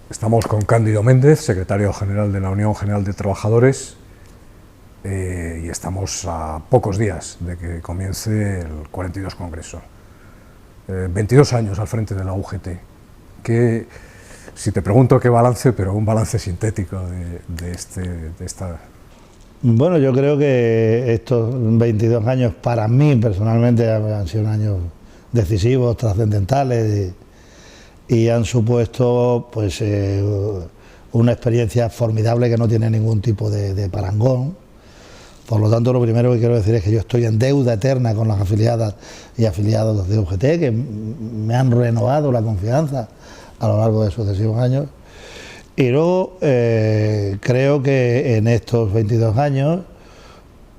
Estamos con Cándido Méndez, secretario general de la Unión General de Trabajadores, y estamos a pocos días de que comience el 42 Congreso. 22 años al frente de la UGT. Si te pregunto qué balance, pero un balance sintético de esta... Bueno, yo creo que estos 22 años para mí personalmente han sido años decisivos, trascendentales y han supuesto pues una experiencia formidable que no tiene ningún tipo de parangón. Por lo tanto, lo primero que quiero decir es que yo estoy en deuda eterna con las afiliadas y afiliados de UGT, que me han renovado la confianza a lo largo de sucesivos años. Y luego creo que en estos 22 años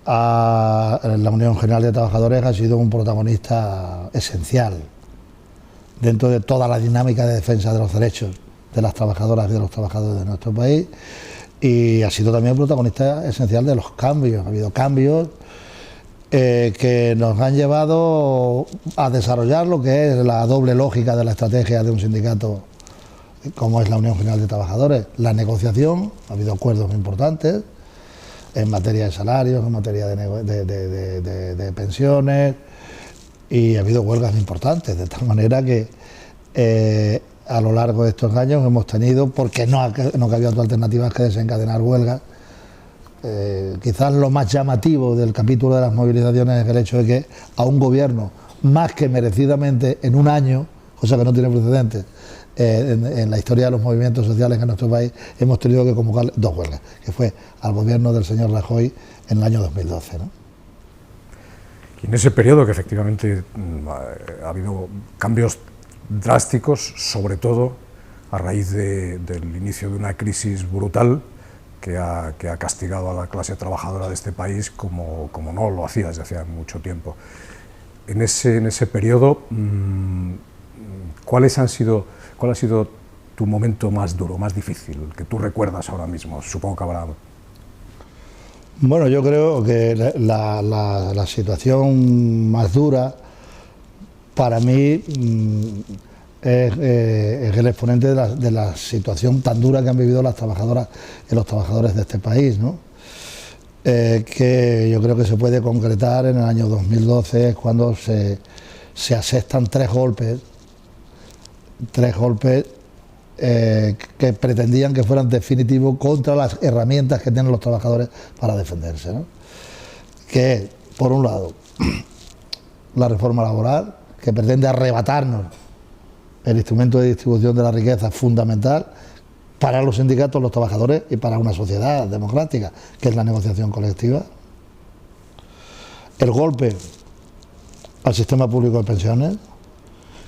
la Unión General de Trabajadores ha sido un protagonista esencial dentro de toda la dinámica de defensa de los derechos de las trabajadoras y de los trabajadores de nuestro país, y ha sido también protagonista esencial de los cambios. Ha habido cambios que nos han llevado a desarrollar lo que es la doble lógica de la estrategia de un sindicato como es la Unión General de Trabajadores. La negociación, ha habido acuerdos importantes en materia de salarios, en materia de pensiones, y ha habido huelgas importantes, de tal manera que a lo largo de estos años hemos tenido, porque no cabía otra alternativa que desencadenar huelgas. Quizás lo más llamativo del capítulo de las movilizaciones es el hecho de que a un gobierno, más que merecidamente en un año, cosa que no tiene precedentes en la historia de los movimientos sociales en nuestro país, hemos tenido que convocar dos huelgas, que fue al gobierno del señor Rajoy en el año 2012, ¿no? Y en ese periodo que efectivamente ha habido cambios drásticos, sobre todo a raíz del inicio de una crisis brutal que ha castigado a la clase trabajadora de este país como no lo hacía desde hacía mucho tiempo. En ese periodo, ¿cuál ha sido tu momento más duro, más difícil, que tú recuerdas ahora mismo? Supongo que habrá... Bueno, yo creo que la situación más dura para mí es el exponente de la situación tan dura que han vivido las trabajadoras y los trabajadores de este país, ¿no? Que yo creo que se puede concretar en el año 2012, cuando se asestan tres golpes que pretendían que fueran definitivos contra las herramientas que tienen los trabajadores para defenderse, ¿no? Que es, por un lado, la reforma laboral, que pretende arrebatarnos el instrumento de distribución de la riqueza fundamental para los sindicatos, los trabajadores y para una sociedad democrática, que es la negociación colectiva. El golpe al sistema público de pensiones,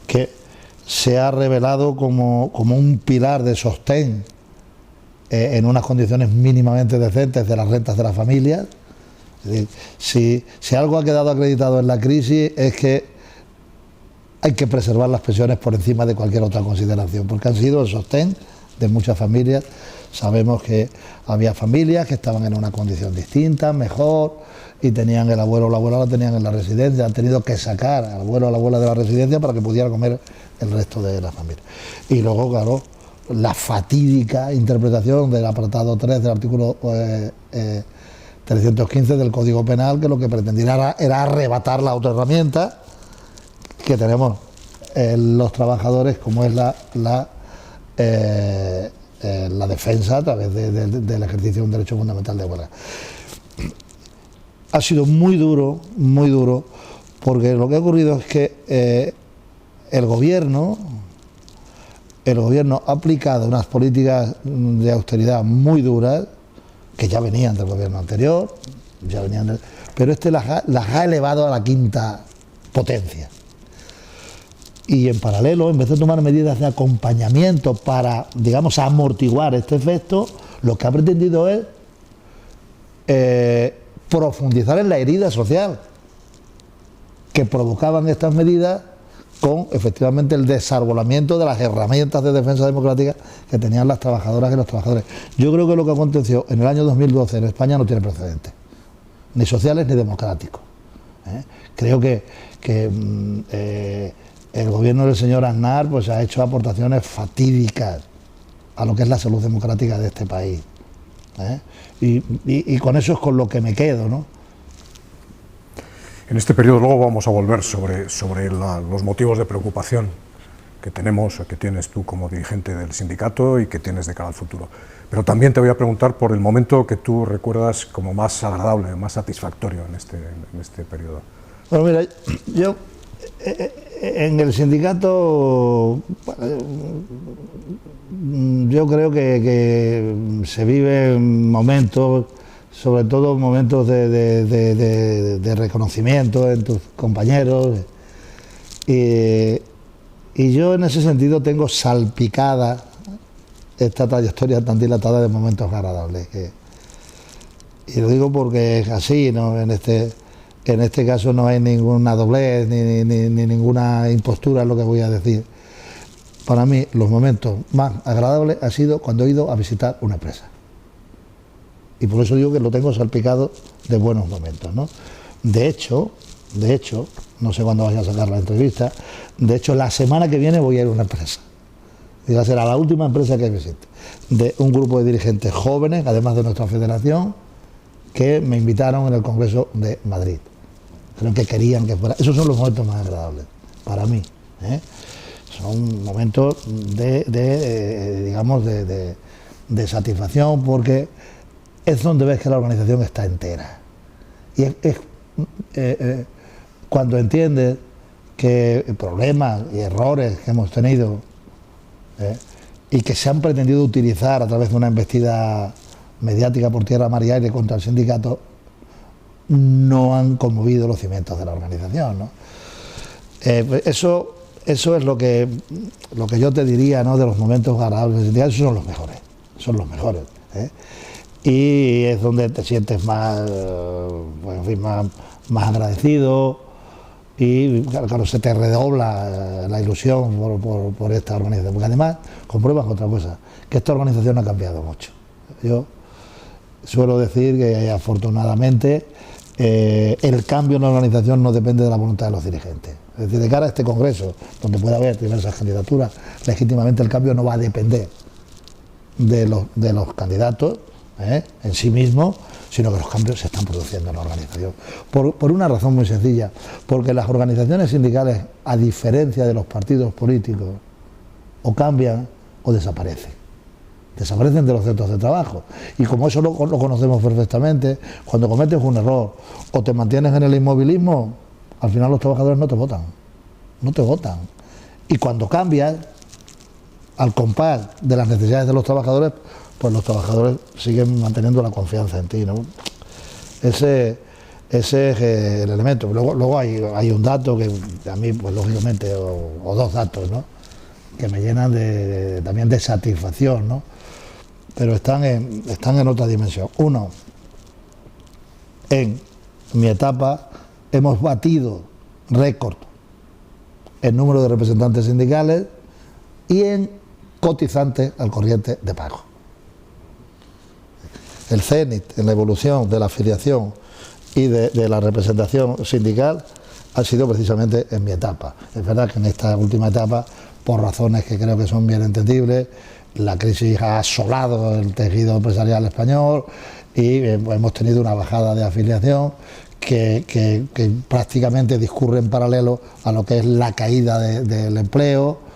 que se ha revelado como un pilar de sostén en unas condiciones mínimamente decentes de las rentas de las familias. Es decir, si algo ha quedado acreditado en la crisis es que hay que preservar las pensiones por encima de cualquier otra consideración, porque han sido el sostén de muchas familias. Sabemos que había familias que estaban en una condición distinta, mejor, y tenían el abuelo o la abuela, la tenían en la residencia, han tenido que sacar al abuelo o la abuela de la residencia para que pudiera comer el resto de la familia. Y luego, claro, la fatídica interpretación del apartado 3 del artículo 315 del Código Penal, que lo que pretendía era arrebatar la otra herramienta que tenemos los trabajadores, como es la defensa a través del ejercicio de un derecho fundamental de huelga. Ha sido muy duro, porque lo que ha ocurrido es que el gobierno ha aplicado unas políticas de austeridad muy duras, que ya venían del gobierno anterior, pero este las ha elevado a la quinta potencia. Y en paralelo, en vez de tomar medidas de acompañamiento para, digamos, amortiguar este efecto, lo que ha pretendido es profundizar en la herida social que provocaban estas medidas, con efectivamente el desarbolamiento de las herramientas de defensa democrática que tenían las trabajadoras y los trabajadores. Yo creo que lo que aconteció en el año 2012 en España no tiene precedentes, ni sociales ni democráticos. Creo que el gobierno del señor Aznar pues ha hecho aportaciones fatídicas a lo que es la salud democrática de este país. Y con eso es con lo que me quedo, ¿no? En este periodo luego vamos a volver sobre los motivos de preocupación que tenemos, o que tienes tú como dirigente del sindicato y que tienes de cara al futuro. Pero también te voy a preguntar por el momento que tú recuerdas como más agradable, más satisfactorio en este periodo. Bueno, mira, yo en el sindicato yo creo que se viven momentos, sobre todo momentos de reconocimiento en tus compañeros, y yo en ese sentido tengo salpicada esta trayectoria tan dilatada de momentos agradables, y lo digo porque es así, ¿no? En este caso no hay ninguna doblez ni ninguna impostura en lo que voy a decir. Para mí los momentos más agradables ha sido cuando he ido a visitar una empresa. Y por eso digo que lo tengo salpicado de buenos momentos, ¿no? De hecho, no sé cuándo vaya a sacar la entrevista, de hecho la semana que viene voy a ir a una empresa. Y va a ser a la última empresa que visite, de un grupo de dirigentes jóvenes, además de nuestra federación, que me invitaron en el Congreso de Madrid. Creo que querían que fuera. Esos son los momentos más agradables para mí, ¿eh? Son momentos digamos, de satisfacción, porque es donde ves que la organización está entera. Y es cuando entiendes que problemas y errores que hemos tenido y que se han pretendido utilizar a través de una embestida mediática por tierra, mar y aire contra el sindicato, no han conmovido los cimientos de la organización, ¿no? Eso es lo que yo te diría, ¿no?, de los momentos agradables del sindicato. Esos son los mejores, ¿eh? Y es donde te sientes más, pues, en fin, más agradecido, y claro, se te redobla la ilusión por esta organización, porque además compruebas otra cosa, que esta organización ha cambiado mucho. Yo suelo decir que afortunadamente el cambio en la organización no depende de la voluntad de los dirigentes. Es decir, de cara a este congreso, donde puede haber diversas candidaturas, legítimamente el cambio no va a depender de los candidatos en sí mismos, sino que los cambios se están produciendo en la organización. Por una razón muy sencilla, porque las organizaciones sindicales, a diferencia de los partidos políticos, o cambian o desaparecen. Desaparecen de los centros de trabajo. Y como eso lo conocemos perfectamente, cuando cometes un error o te mantienes en el inmovilismo, al final los trabajadores no te votan. No te votan. Y cuando cambias, al compás de las necesidades de los trabajadores, pues los trabajadores siguen manteniendo la confianza en ti, ¿no? Ese es el elemento. Luego hay un dato que a mí, pues lógicamente, o dos datos, ¿no?, que me llenan también de satisfacción, ¿no?, pero están en otra dimensión. Uno, en mi etapa hemos batido récord en número de representantes sindicales y en cotizantes al corriente de pago. El cénit en la evolución de la afiliación y de la representación sindical ha sido precisamente en mi etapa. Es verdad que en esta última etapa, por razones que creo que son bien entendibles, la crisis ha asolado el tejido empresarial español y hemos tenido una bajada de afiliación que prácticamente discurre en paralelo a lo que es la caída del empleo,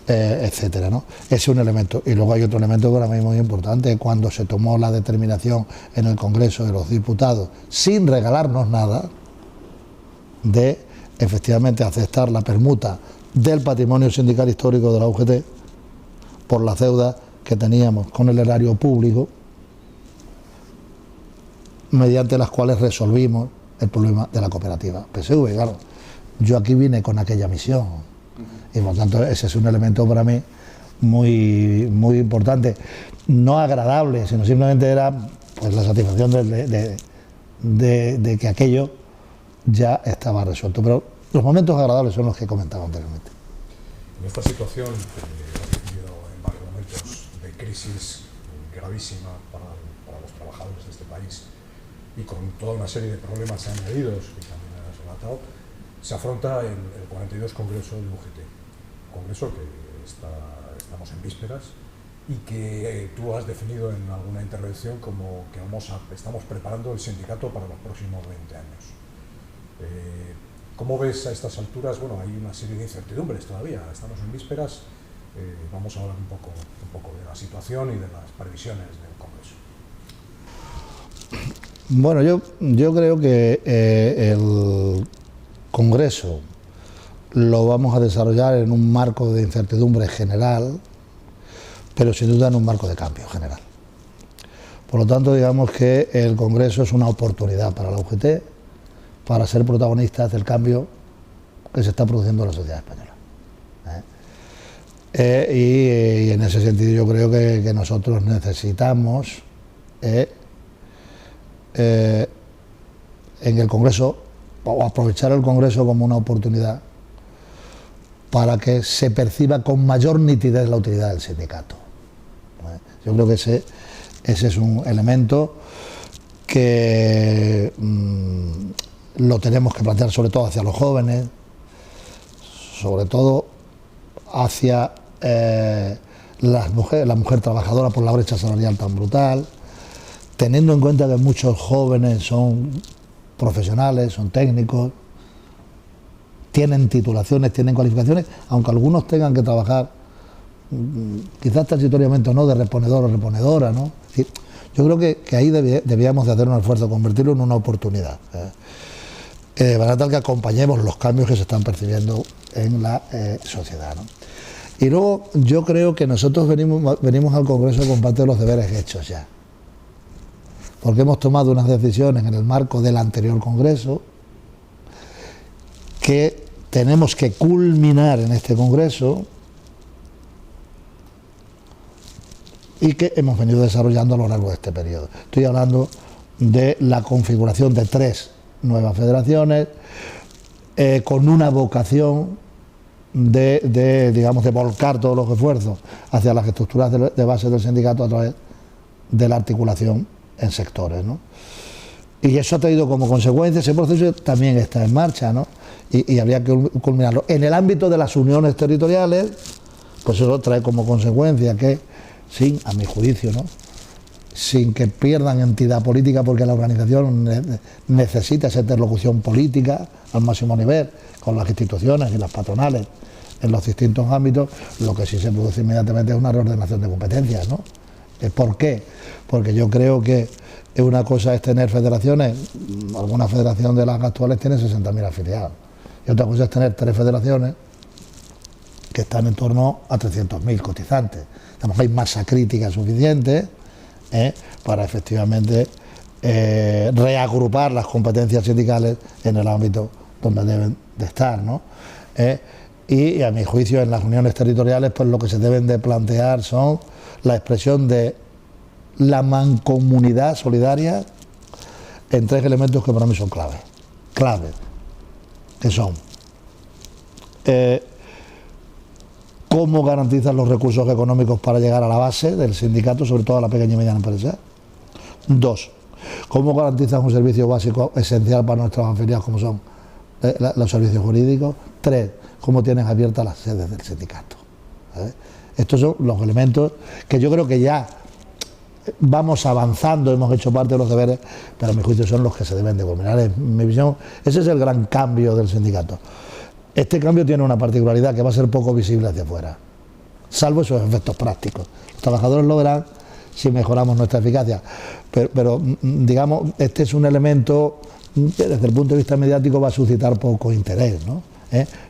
etcétera, ¿no? Ese es un elemento. Y luego hay otro elemento que para mí es muy importante: cuando se tomó la determinación en el Congreso de los Diputados, sin regalarnos nada, de efectivamente aceptar la permuta del patrimonio sindical histórico de la UGT por las deudas que teníamos con el erario público, mediante las cuales resolvimos el problema de la cooperativa PSV. Claro, yo aquí vine con aquella misión y por tanto ese es un elemento para mí muy, muy importante, no agradable, sino simplemente era, pues, la satisfacción de que aquello ya estaba resuelto. Pero los momentos agradables son los que comentaba anteriormente. En esta situación en varios momentos de crisis gravísima para los trabajadores de este país, y con toda una serie de problemas añadidos que también has relatado, se afronta el 42 Congreso de UGT, congreso que estamos en vísperas y que tú has definido en alguna intervención como que estamos preparando el sindicato para los próximos 20 años. ¿Cómo ves a estas alturas? Bueno, hay una serie de incertidumbres todavía, estamos en vísperas, vamos a hablar un poco de la situación y de las previsiones del Congreso. Bueno, yo creo que el Congreso lo vamos a desarrollar en un marco de incertidumbre general, pero sin duda en un marco de cambio general. Por lo tanto, digamos que el Congreso es una oportunidad para la UGT para ser protagonistas del cambio que se está produciendo en la sociedad española. Y en ese sentido yo creo que nosotros necesitamos en el Congreso, o aprovechar el Congreso como una oportunidad para que se perciba con mayor nitidez la utilidad del sindicato. Yo creo que ese es un elemento que lo tenemos que plantear sobre todo hacia los jóvenes, sobre todo hacia la mujer trabajadora por la brecha salarial tan brutal, teniendo en cuenta que muchos jóvenes son profesionales, son técnicos, tienen titulaciones, tienen cualificaciones, aunque algunos tengan que trabajar quizás transitoriamente o no, de reponedor o reponedora, ¿no? Es decir, yo creo que ahí debíamos de hacer un esfuerzo, convertirlo en una oportunidad, de manera tal que acompañemos los cambios que se están percibiendo en la sociedad, ¿no? Y luego yo creo que nosotros venimos al Congreso con parte de los deberes hechos ya, porque hemos tomado unas decisiones en el marco del anterior Congreso que tenemos que culminar en este Congreso y que hemos venido desarrollando a lo largo de este periodo. Estoy hablando de la configuración de 3 nuevas federaciones con una vocación digamos, de volcar todos los esfuerzos hacia las estructuras de base del sindicato a través de la articulación en sectores, ¿no? Y eso ha traído como consecuencia, ese proceso también está en marcha, ¿no? Y habría que culminarlo. En el ámbito de las uniones territoriales, pues eso trae como consecuencia que, a mi juicio, ¿no?, sin que pierdan entidad política, porque la organización necesita esa interlocución política al máximo nivel con las instituciones y las patronales en los distintos ámbitos, lo que sí se produce inmediatamente es una reordenación de competencias, ¿no? ¿Por qué? Porque yo creo que una cosa es tener federaciones, alguna federación de las actuales tiene 60.000 afiliados, y otra cosa es tener 3 federaciones que están en torno a 300.000 cotizantes. Hay masa crítica suficiente para efectivamente reagrupar las competencias sindicales en el ámbito donde deben de estar, ¿no? Y a mi juicio en las uniones territoriales pues lo que se deben de plantear son la expresión de la mancomunidad solidaria en 3 elementos que para mí son claves, que son cómo garantizar los recursos económicos para llegar a la base del sindicato, sobre todo a la pequeña y mediana empresa. 2, cómo garantizar un servicio básico esencial para nuestros afiliados como son los servicios jurídicos. 3, cómo tienes abiertas las sedes del sindicato. Estos son los elementos que yo creo que ya vamos avanzando, hemos hecho parte de los deberes, pero a mi juicio son los que se deben de culminar. En mi visión, ese es el gran cambio del sindicato. Este cambio tiene una particularidad que va a ser poco visible hacia afuera, salvo esos efectos prácticos. Los trabajadores lo verán si mejoramos nuestra eficacia, pero digamos, este es un elemento que desde el punto de vista mediático va a suscitar poco interés, ¿no?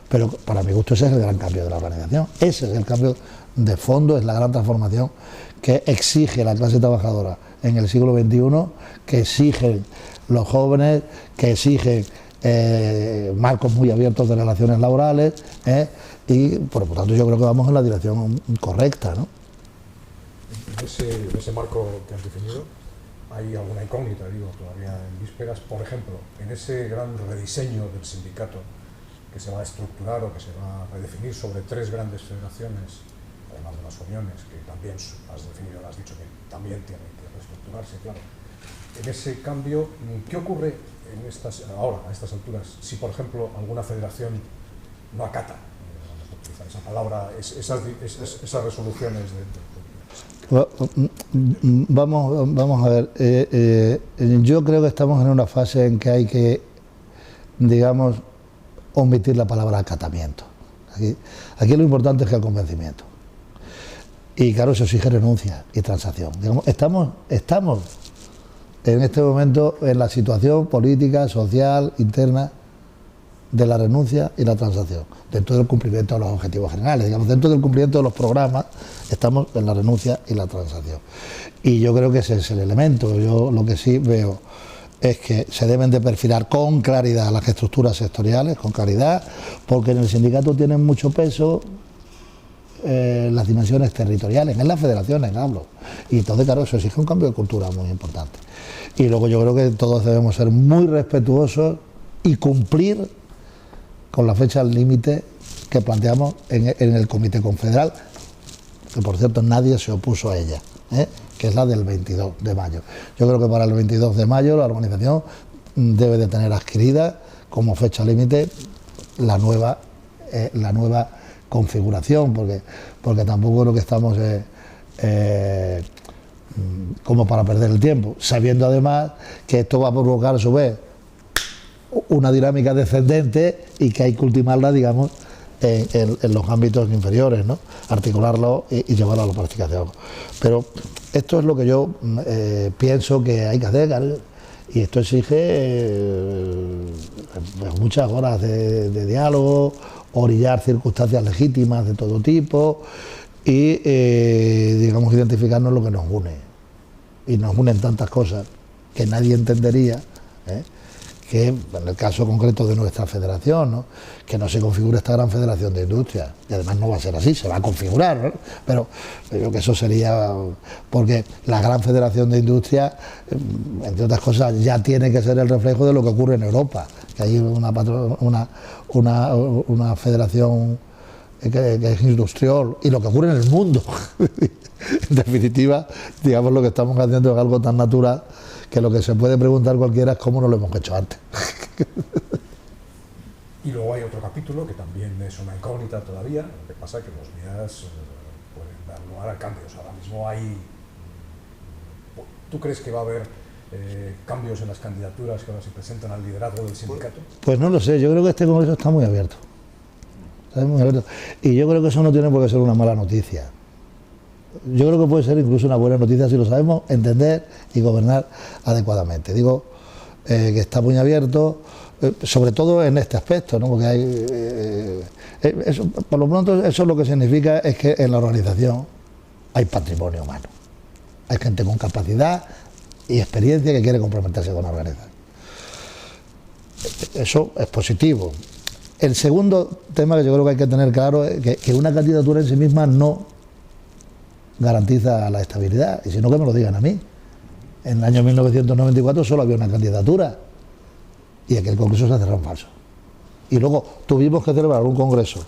Pero para mi gusto ese es el gran cambio de la organización, ese es el cambio de fondo, es la gran transformación que exige la clase trabajadora en el siglo XXI, que exigen los jóvenes, que exigen marcos muy abiertos de relaciones laborales, y por lo tanto yo creo que vamos en la dirección correcta, ¿no? En ese marco que has definido hay alguna incógnita, digo, todavía en vísperas. Por ejemplo, en ese gran rediseño del sindicato que se va a estructurar o que se va a redefinir sobre 3 grandes federaciones, además de las uniones, que también has definido, has dicho que también tienen que reestructurarse, claro. En ese cambio, ¿qué ocurre ahora, a estas alturas, si por ejemplo alguna federación no acata, vamos a utilizar esa palabra, esas resoluciones Vamos a ver, yo creo que estamos en una fase en que hay que, digamos, omitir la palabra acatamiento. Aquí lo importante es que el convencimiento. Y claro, eso exige renuncia y transacción. Digamos, estamos en este momento en la situación política, social, interna de la renuncia y la transacción, dentro del cumplimiento de los objetivos generales, digamos, dentro del cumplimiento de los programas, estamos en la renuncia y la transacción. Y yo creo que ese es el elemento. Yo lo que sí veo es que se deben de perfilar con claridad las estructuras sectoriales, con claridad, porque en el sindicato tienen mucho peso las dimensiones territoriales, en las federaciones hablo, y entonces claro, eso exige un cambio de cultura muy importante. Y luego yo creo que todos debemos ser muy respetuosos y cumplir con la fecha límite que planteamos en el Comité Confederal, que por cierto nadie se opuso a ella, que es la del 22 de mayo. Yo creo que para el 22 de mayo la organización debe de tener adquirida como fecha límite la nueva configuración, porque tampoco lo que estamos como para perder el tiempo, sabiendo además que esto va a provocar a su vez una dinámica descendente y que hay que ultimarla, digamos, en los ámbitos inferiores, ¿no? Articularlo y llevarlo a la planificación. Pero esto es lo que yo pienso que hay que hacer, y esto exige muchas horas de diálogo, orillar circunstancias legítimas de todo tipo y, digamos, identificarnos lo que nos une. Y nos unen tantas cosas que nadie entendería, que en el caso concreto de nuestra federación, ¿no? Que no se configure esta gran federación de industria, y además no va a ser así, se va a configurar, ¿no? Pero yo creo que eso sería, porque la gran federación de industria, entre otras cosas, ya tiene que ser el reflejo de lo que ocurre en Europa, que hay una federación que es industrial, y lo que ocurre en el mundo. En definitiva, digamos, lo que estamos haciendo es algo tan natural que lo que se puede preguntar cualquiera es cómo no lo hemos hecho antes. Y luego hay otro capítulo que también es una incógnita todavía, lo que pasa es que los días pueden dar lugar a cambios. Ahora mismo hay... ¿Tú crees que va a haber cambios en las candidaturas que ahora se presentan al liderazgo del sindicato? Pues no lo sé, yo creo que este congreso está muy abierto. Está muy abierto. Y yo creo que eso no tiene por qué ser una mala noticia. Yo creo que puede ser incluso una buena noticia si lo sabemos entender y gobernar adecuadamente. Digo que está muy abierto, sobre todo en este aspecto, ¿no? Porque hay, eso, por lo pronto eso lo que significa es que en la organización hay patrimonio humano, hay gente con capacidad y experiencia que quiere comprometerse con la organización. Eso es positivo. El segundo tema que yo creo que hay que tener claro es que una candidatura en sí misma no garantiza la estabilidad, y si no, que me lo digan a mí. En el año 1994 solo había una candidatura y aquel congreso se cerró en falso. Y luego tuvimos que celebrar un congreso,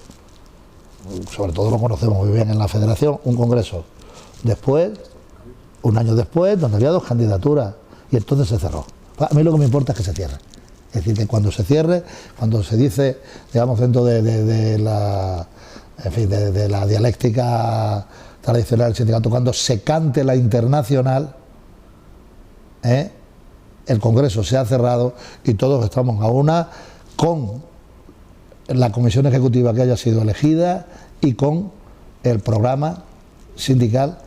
sobre todo lo conocemos muy bien en la federación, un congreso después, un año después, donde había 2 candidaturas, y entonces se cerró. A mí lo que me importa es que se cierre. Es decir, que cuando se cierre, cuando se dice, digamos, dentro de la dialéctica tradicional del sindicato, cuando se cante la internacional, el congreso se ha cerrado y todos estamos a una con la comisión ejecutiva que haya sido elegida y con el programa sindical,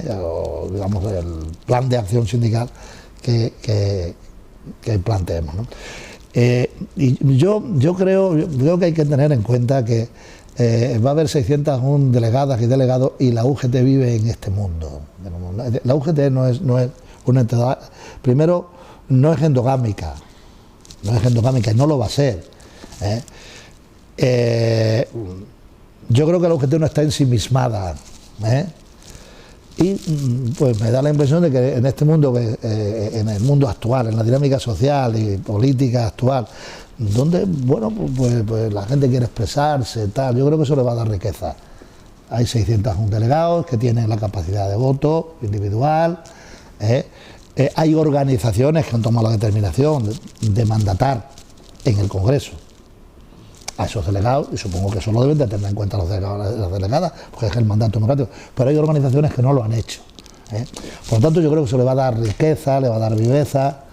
o digamos el plan de acción sindical que planteemos, ¿no? Y yo creo que hay que tener en cuenta que va a haber 601 delegadas y delegados, y la UGT vive en este mundo. La UGT no es una entidad, primero, no es endogámica, y no lo va a ser. Yo creo que la UGT no está ensimismada, y pues me da la impresión de que en este mundo, en el mundo actual, en la dinámica social y política actual, donde, bueno, pues la gente quiere expresarse, tal, yo creo que eso le va a dar riqueza. Hay 601 delegados que tienen la capacidad de voto individual, hay organizaciones que han tomado la determinación de mandatar en el Congreso a esos delegados, y supongo que eso lo deben de tener en cuenta los delegados, las delegadas, porque es el mandato democrático, pero hay organizaciones que no lo han hecho. ¿eh? Por lo tanto, yo creo que eso le va a dar riqueza, le va a dar viveza,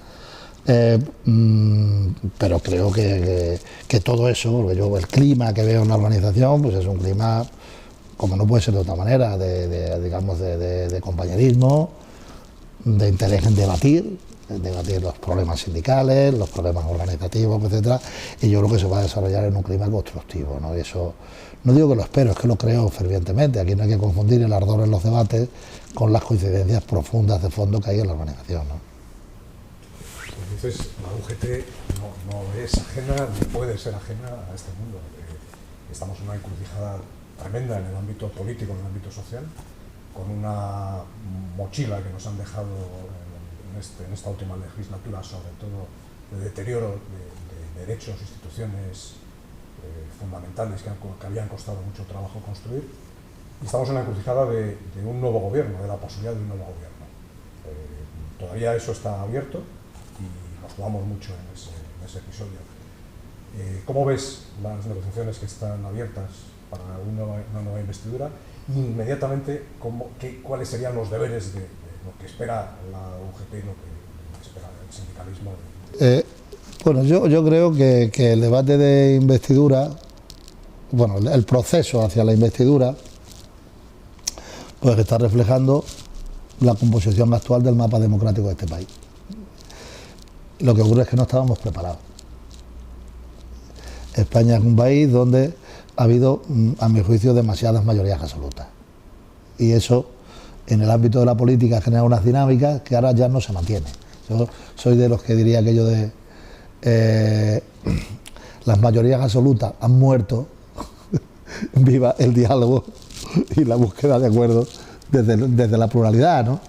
pero creo que todo eso, porque yo el clima que veo en la organización, pues es un clima, como no puede ser de otra manera, digamos, de compañerismo, de interés en debatir los problemas sindicales, los problemas organizativos, etcétera, y yo creo que se va a desarrollar en un clima constructivo, ¿no? Y eso, no digo que lo espero, es que lo creo fervientemente. Aquí no hay que confundir el ardor en los debates con las coincidencias profundas de fondo que hay en la organización, ¿no? Entonces, la UGT no es ajena ni puede ser ajena a este mundo. Estamos en una encrucijada tremenda en el ámbito político, en el ámbito social, con una mochila que nos han dejado en esta última legislatura, sobre todo de deterioro de derechos, instituciones fundamentales que habían costado mucho trabajo construir, y estamos en la encrucijada de un nuevo gobierno, de la posibilidad de un nuevo gobierno. Todavía eso está abierto y nos jugamos mucho en ese episodio. ¿Cómo ves las negociaciones que están abiertas para una nueva investidura? Inmediatamente, ¿cuáles serían los deberes de lo que espera la UGT y lo que espera el sindicalismo? Bueno, yo creo que el debate de investidura, bueno, el proceso hacia la investidura, pues está reflejando la composición actual del mapa democrático de este país. Lo que ocurre es que no estábamos preparados. España es un país donde ha habido, a mi juicio, demasiadas mayorías absolutas. Y eso, en el ámbito de la política, genera unas dinámicas que ahora ya no se mantienen. Yo soy de los que diría aquello de las mayorías absolutas han muerto, viva el diálogo y la búsqueda de acuerdos desde la pluralidad, ¿no?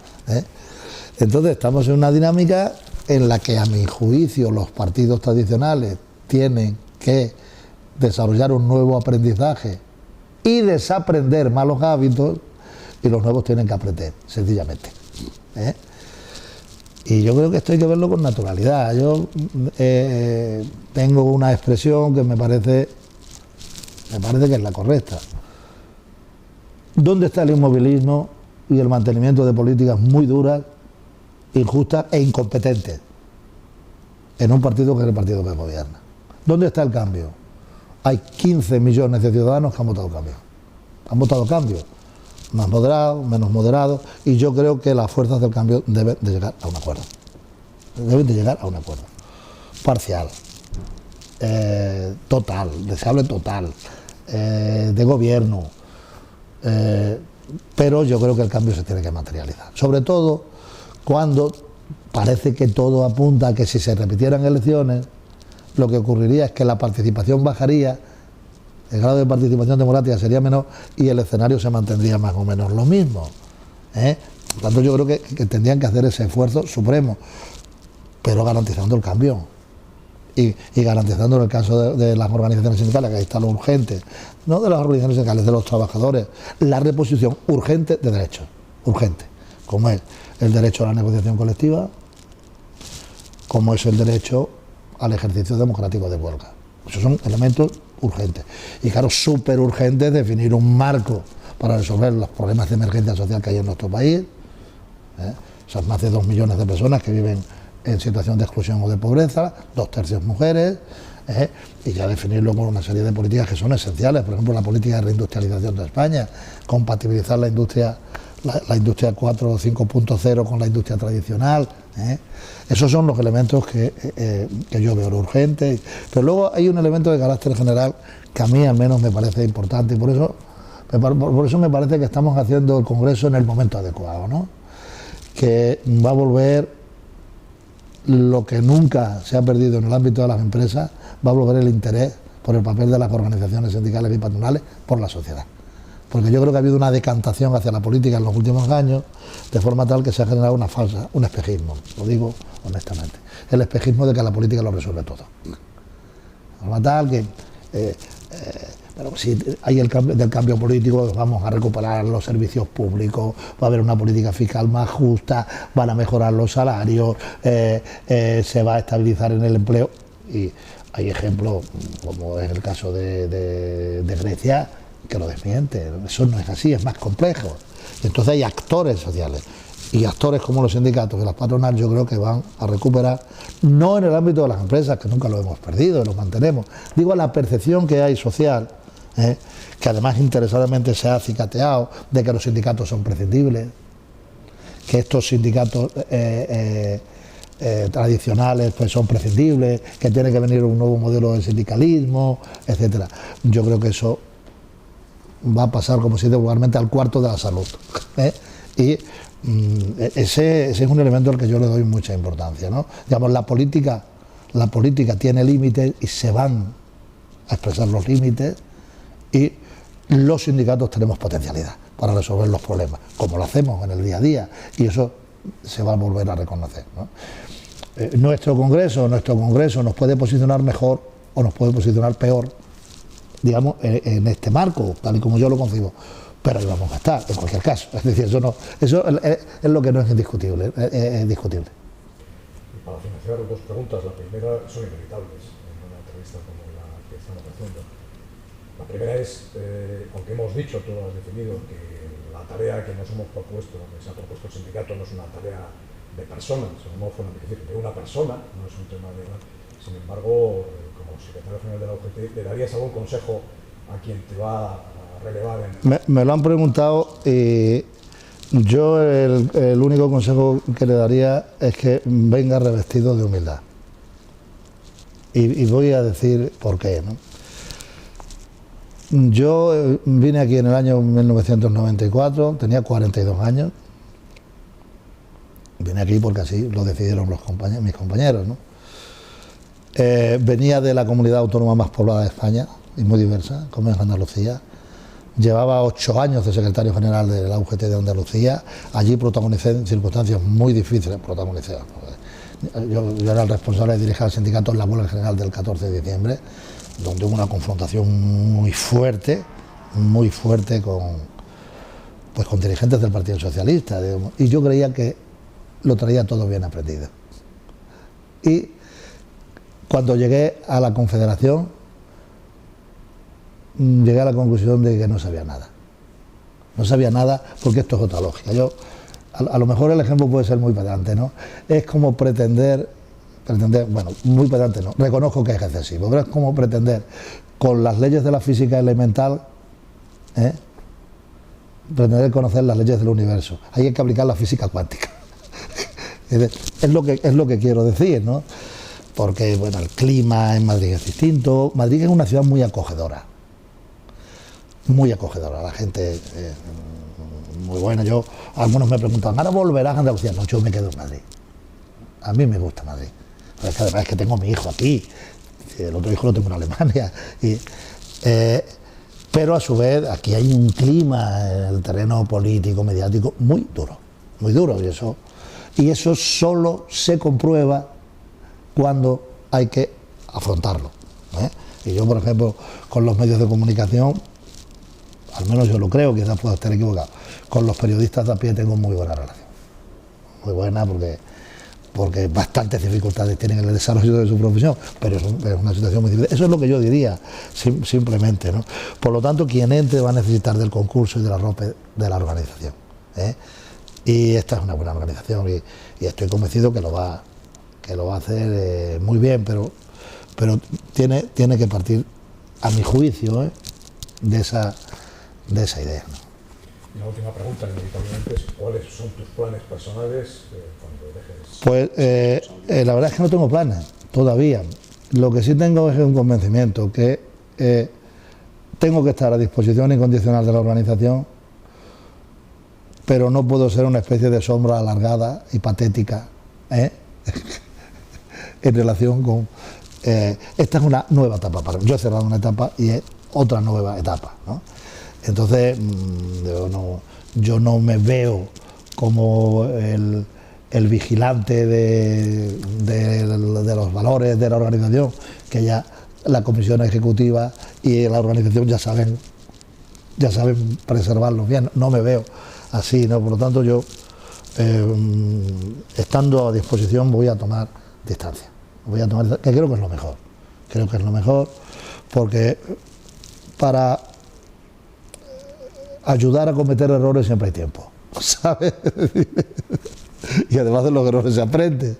Entonces estamos en una dinámica en la que, a mi juicio, los partidos tradicionales tienen que desarrollar un nuevo aprendizaje y desaprender malos hábitos, y los nuevos tienen que aprender, sencillamente. Y yo creo que esto hay que verlo con naturalidad. Yo tengo una expresión que me parece que es la correcta. ¿Dónde está el inmovilismo y el mantenimiento de políticas muy duras, injustas e incompetentes en un partido que es el partido que gobierna? ¿Dónde está el cambio? Hay 15 millones de ciudadanos que han votado cambio. Han votado cambio. Más moderados, menos moderados, y yo creo que las fuerzas del cambio deben de llegar a un acuerdo. Deben de llegar a un acuerdo. Parcial. Total, deseable total. De gobierno. Pero yo creo que el cambio se tiene que materializar. Sobre todo cuando parece que todo apunta a que si se repitieran elecciones, lo que ocurriría es que la participación bajaría, el grado de participación democrática sería menor y el escenario se mantendría más o menos lo mismo. Por tanto, yo creo que tendrían que hacer ese esfuerzo supremo, pero garantizando el cambio y garantizando, en el caso de las organizaciones sindicales, que ahí está lo urgente, no de las organizaciones sindicales, de los trabajadores, la reposición urgente de derechos, urgente, como es el derecho a la negociación colectiva, como es el derecho al ejercicio democrático de huelga. Esos son elementos urgentes. Y claro, súper urgente es definir un marco para resolver los problemas de emergencia social que hay en nuestro país. Son más de 2 millones de personas que viven en situación de exclusión o de pobreza, 2/3 mujeres, y ya definirlo con una serie de políticas que son esenciales. Por ejemplo, la política de reindustrialización de España, compatibilizar la industria 4 o 5.0 con la industria tradicional. Esos son los elementos que yo veo urgentes. Pero luego hay un elemento de carácter general que a mí al menos me parece importante, y por eso me parece que estamos haciendo el Congreso en el momento adecuado, ¿no? Que va a volver lo que nunca se ha perdido en el ámbito de las empresas, va a volver el interés por el papel de las organizaciones sindicales y patronales por la sociedad. Porque yo creo que ha habido una decantación hacia la política en los últimos años, de forma tal que se ha generado un espejismo, lo digo honestamente, el espejismo de que la política lo resuelve todo. De forma tal que, bueno, si hay del cambio político, vamos a recuperar los servicios públicos, va a haber una política fiscal más justa, van a mejorar los salarios, se va a estabilizar en el empleo, y hay ejemplos, como es el caso de Grecia, que lo desmiente. Eso no es así, es más complejo. Entonces hay actores sociales. y actores como los sindicatos y las patronales, yo creo que van a recuperar, no en el ámbito de las empresas, que nunca lo hemos perdido, lo mantenemos, digo la percepción que hay social, que además interesadamente se ha acicateado de que los sindicatos son prescindibles, que estos sindicatos tradicionales pues son prescindibles, que tiene que venir un nuevo modelo de sindicalismo, etcétera. Yo creo que eso va a pasar, como se dice vulgarmente, al cuarto de la salud. Y ese es un elemento al que yo le doy mucha importancia, ¿no? Digamos, la política tiene límites y se van a expresar los límites, y los sindicatos tenemos potencialidad para resolver los problemas, como lo hacemos en el día a día, y eso se va a volver a reconocer, ¿no? Nuestro Congreso nos puede posicionar mejor o nos puede posicionar peor, digamos, en este marco, tal y como yo lo concibo, pero ahí vamos a estar, en cualquier caso. Es decir, eso es lo que no es indiscutible, es discutible. Y para financiar, dos preguntas. La primera, son inevitables en una entrevista como la que estamos haciendo. La primera es, aunque hemos dicho, tú has definido que la tarea que nos hemos propuesto, que se ha propuesto el sindicato, no es una tarea de personas, no fue de una persona, no es un tema de... Sin embargo, como secretario general de la UGT, ¿le darías algún consejo a quien te va a relevar en...? Me lo han preguntado, y yo el único consejo que le daría es que venga revestido de humildad. Y voy a decir por qué, ¿no? Yo vine aquí en el año 1994, tenía 42 años. Vine aquí porque así lo decidieron mis compañeros, ¿no? Venía de la comunidad autónoma más poblada de España y muy diversa, como es Andalucía. Llevaba 8 años de secretario general de la UGT de Andalucía. Allí protagonicé en circunstancias muy difíciles. Yo era el responsable de dirigir al sindicato en la huelga general del 14 de diciembre, donde hubo una confrontación muy fuerte con dirigentes del Partido Socialista, digamos, y yo creía que lo traía todo bien aprendido. Y cuando llegué a la Confederación, llegué a la conclusión de que no sabía nada. No sabía nada, porque esto es otra lógica. A lo mejor el ejemplo puede ser muy pedante, ¿no? Es como pretender, bueno, muy pedante no, reconozco que es excesivo, pero es como pretender con las leyes de la física elemental, pretender conocer las leyes del universo. Ahí hay que aplicar la física cuántica. Es lo que quiero decir, ¿no? Porque, bueno, el clima en Madrid es distinto. Madrid es una ciudad muy acogedora, la gente muy buena. Algunos me preguntan, ¿ahora volverás a Andalucía? No, yo me quedo en Madrid. A mí me gusta Madrid. Pero es que además es que tengo a mi hijo aquí, el otro hijo lo tengo en Alemania. Pero a su vez aquí hay un clima en el terreno político, mediático, muy duro, y eso solo se comprueba cuando hay que afrontarlo. Y yo, por ejemplo, con los medios de comunicación, al menos yo lo creo, quizás pueda estar equivocado, con los periodistas de a pie tengo muy buena relación. Muy buena, porque bastantes dificultades tienen en el desarrollo de su profesión, pero es una situación muy difícil. Eso es lo que yo diría, simplemente, ¿no? Por lo tanto, quien entre va a necesitar del concurso y del arrope de la organización. Y esta es una buena organización y estoy convencido que lo va a hacer muy bien, pero tiene que partir, a mi juicio, de esa idea, ¿no? Y la última pregunta, inevitablemente, es ¿cuáles son tus planes personales cuando dejes? Pues la verdad es que no tengo planes todavía. Lo que sí tengo es un convencimiento que tengo que estar a disposición incondicional de la organización, pero no puedo ser una especie de sombra alargada y patética en relación con... esta es una nueva etapa para mí. Yo he cerrado una etapa y es otra nueva etapa, ¿no? Entonces, yo no me veo como el vigilante de los valores de la organización, que ya la comisión ejecutiva y la organización ya saben preservarlos bien. No me veo así, ¿no? Por lo tanto, yo, estando a disposición, voy a tomar distancia. Que creo que es lo mejor. Creo que es lo mejor, porque para ayudar a cometer errores siempre hay tiempo. ¿sabes? Y además de los errores se aprende.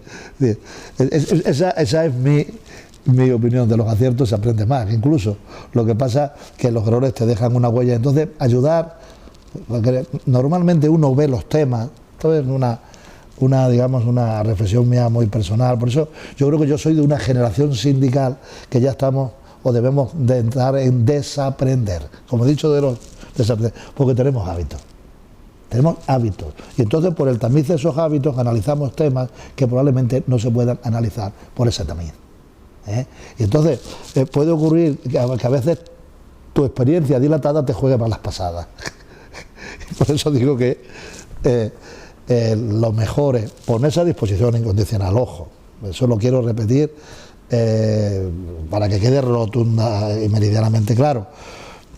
Esa es mi opinión. De los aciertos se aprende más. Incluso lo que pasa es que los errores te dejan una huella. Entonces, ayudar, porque normalmente uno ve los temas, esto es digamos, una reflexión mía muy personal. Por eso yo creo que yo soy de una generación sindical que ya estamos o debemos de entrar en desaprender. Como he dicho, desaprender, porque tenemos hábitos. Tenemos hábitos, y entonces por el tamiz de esos hábitos analizamos temas que probablemente no se puedan analizar por ese tamiz. Y entonces puede ocurrir que a veces tu experiencia dilatada te juegue malas pasadas. Por eso digo que lo mejor es ponerse a disposición incondicional, ojo, eso lo quiero repetir para que quede rotunda y meridianamente claro.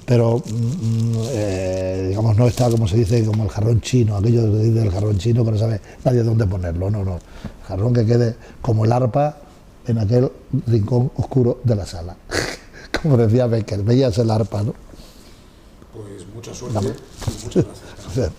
Pero, digamos, no está, como se dice, como el jarrón chino, aquello del jarrón chino que no sabe nadie dónde ponerlo, no. El jarrón que quede como el arpa en aquel rincón oscuro de la sala. Como decía Becker, veías el arpa, ¿no? Pues mucha suerte y muchas gracias.